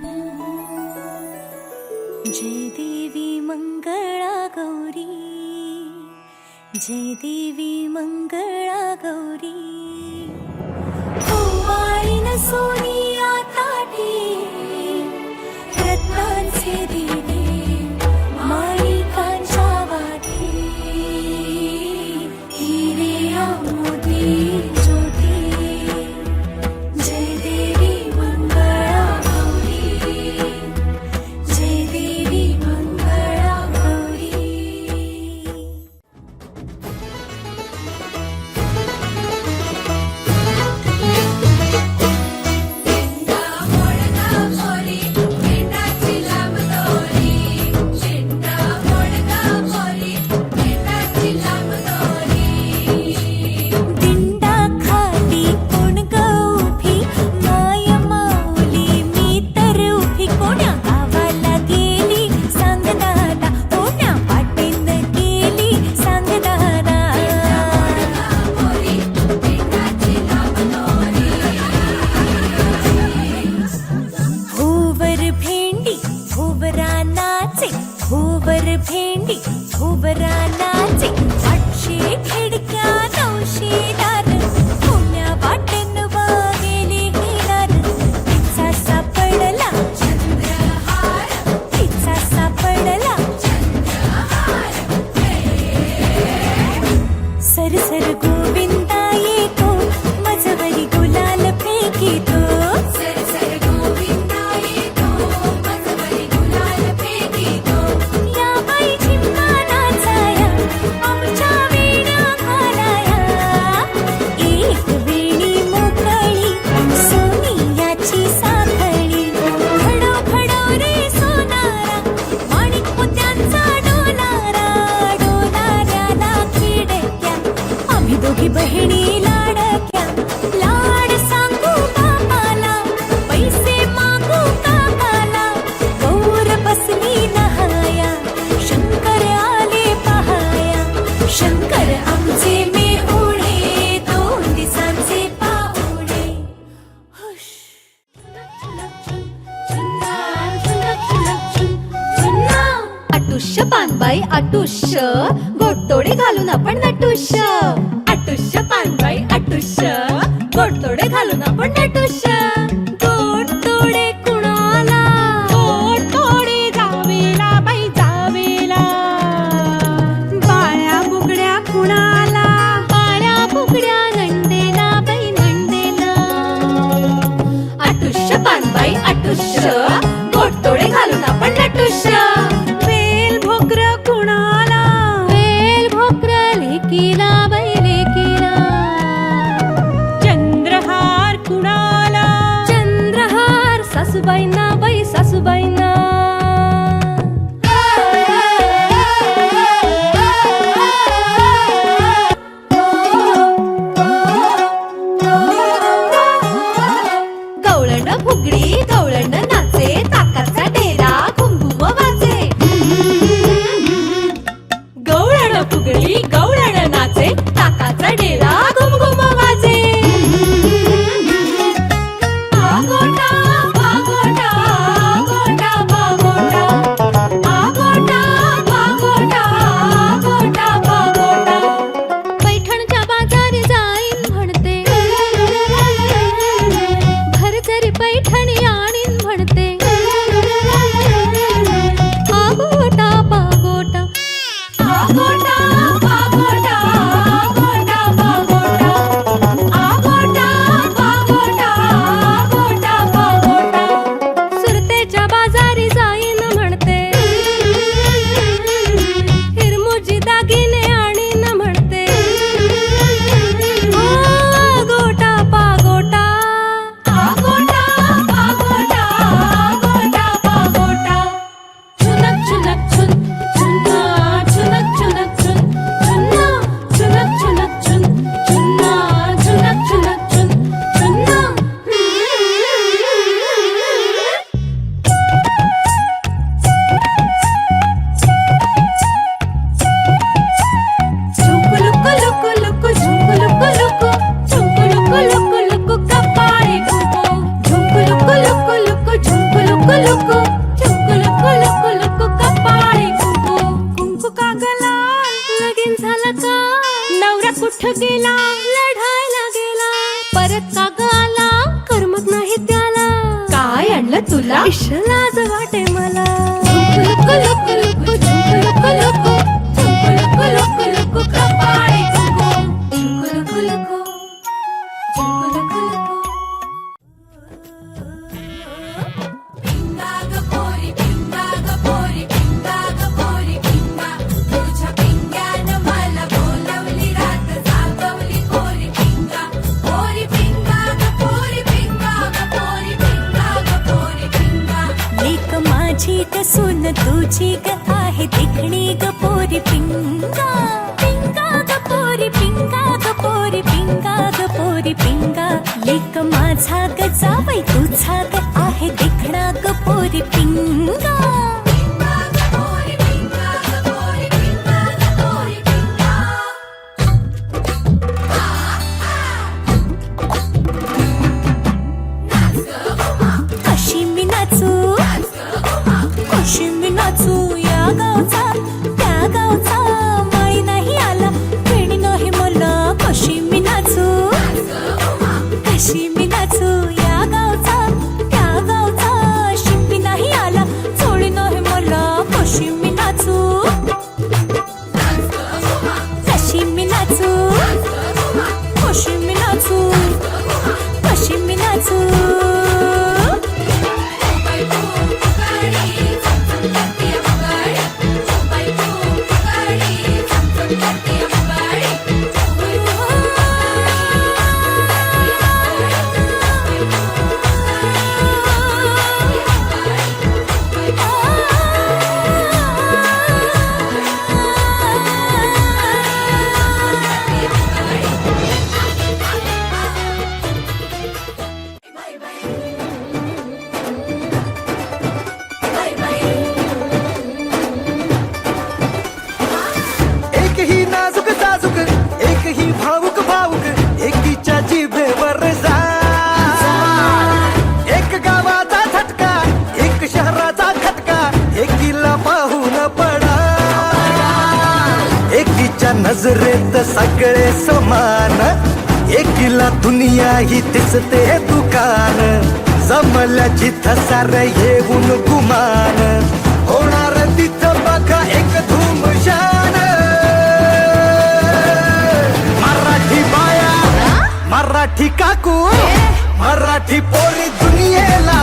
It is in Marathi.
जय देवी मंगळा गौरी, जय देवी मंगळा गौरी, ओवाळीन सोनिया ताटे रत्नांचे दिवे माणिकांच्या वाटे, हिरे मोती ज्योती, जय देवी मंगळा गौरी, जय देवी मंगळा गौरी. भुवर भेंडी भुवरा नाचे, 800 खिडक्या 900 दार, पुण्या वाटेन गेली हिरार, तिचा सापडला चंद्रहार, तिचा सापडला चंद्रहार. सरसर गोविंदा येतो, मजवरी गुलाल फेकीतो, सरसर गोविंदा येतो, मजवरी गुलाल फेकीतो. बहिणी लाडक्या, लाड सांगू बापाला, पैसे मागू काकाला, गौर बसली नहाया, शंकर आले पहाया, शंकर आमचे मेहुणे, 2 दिवसांचे पाहुणे. आटुष्य पानबाई आटुष्य, गोडतोडे घालून आपण नटुष्य. आटुष्य पानबाई आटुष्य, गोडतोडे घालून आपण नटुष्य. गोडतोडे कुणाला, गोडतोडे जावेला बाई जावेला. बाळ्या बुगड्या कुणाला, बाळ्या बुगड्या नंदेला बाई नंदेला. आटुष्य पानबाई आटुष्य, गोडतोडे घालून आपण नटुष्य. वेल भोकर कुणाला, वेल भोकर लेकीला बाई लेकीला. चंद्रहार कुणाला, चंद्रहार सासूबाईंना बाई सासूबाईंना. गवळण फुगडी गवळण नाचे, ताकाचा डेरा घुमघुम वाजे. गवळण फुगडी गवळण नाचे, ताकाचा डेरा घुमघुम वाजे. आगोटा भागोटा, आगोटा भागोटा, आगोटा भागोटा, आगोटा भागोटा. पैठणच्या बाजारी जाईन म्हणते, भरजरी पैठणी आणीन म्हणते. तुला इश लाज वाटे मला लुकु लुकु लुकु लुकु लुकु लुकु लुकु लुकु कपाळी कुंकू लुकु लुकु लुकु लुकु लुकु पिंगा ग पोरी पिंगा ग पोरी पिंगा ग पोरी पिंगा तुझ्या पिंग्यानं मला बोलवली रात जागवली पोरी पिंगा ग पोरी पिंगा ग पोरी पिंगा ग पोरी पिंगा लेक माझी ग सून तुझी ग आहे देखणी ग पोरी पिंगा पिंगा ग पोरी पिंगा ग पोरी पिंगा ग पोरी पिंगा लेक माझा ग जावई तुझा ग आहे देखणा ग पोरी पिंगा पिंगा ग पोरी पिंगा ग पोरी पिंगा ग पोरी पिंगा कशी मी नाचू कशी मी नाचू या गावचा त्या गावचा माळी नाही आला खेळणी नाही मला कशी मी नाचू कशी मी नाचू या गावचा त्या गावचा शिंपी नाही आला चोळी नाही मला कशी मी नाचू कशी मी नाचू कशी मी नाचू कशी मी नाचू एक ही नाजुक साजुक एक ही भावुक भावुक एकीच्या जिभेवर जा एक गावाचा झटका एक शहराचा खटका एकीला पाहून पडा एकीच्या नजरेत सगळे समान एकीला दुनिया ही दिसते दुकान जमल्या जिथं सार येऊन गुमान होणार तिथं बघा एक धूमशान मराठी बाया मराठी काकू मराठी पोरी दुनियेला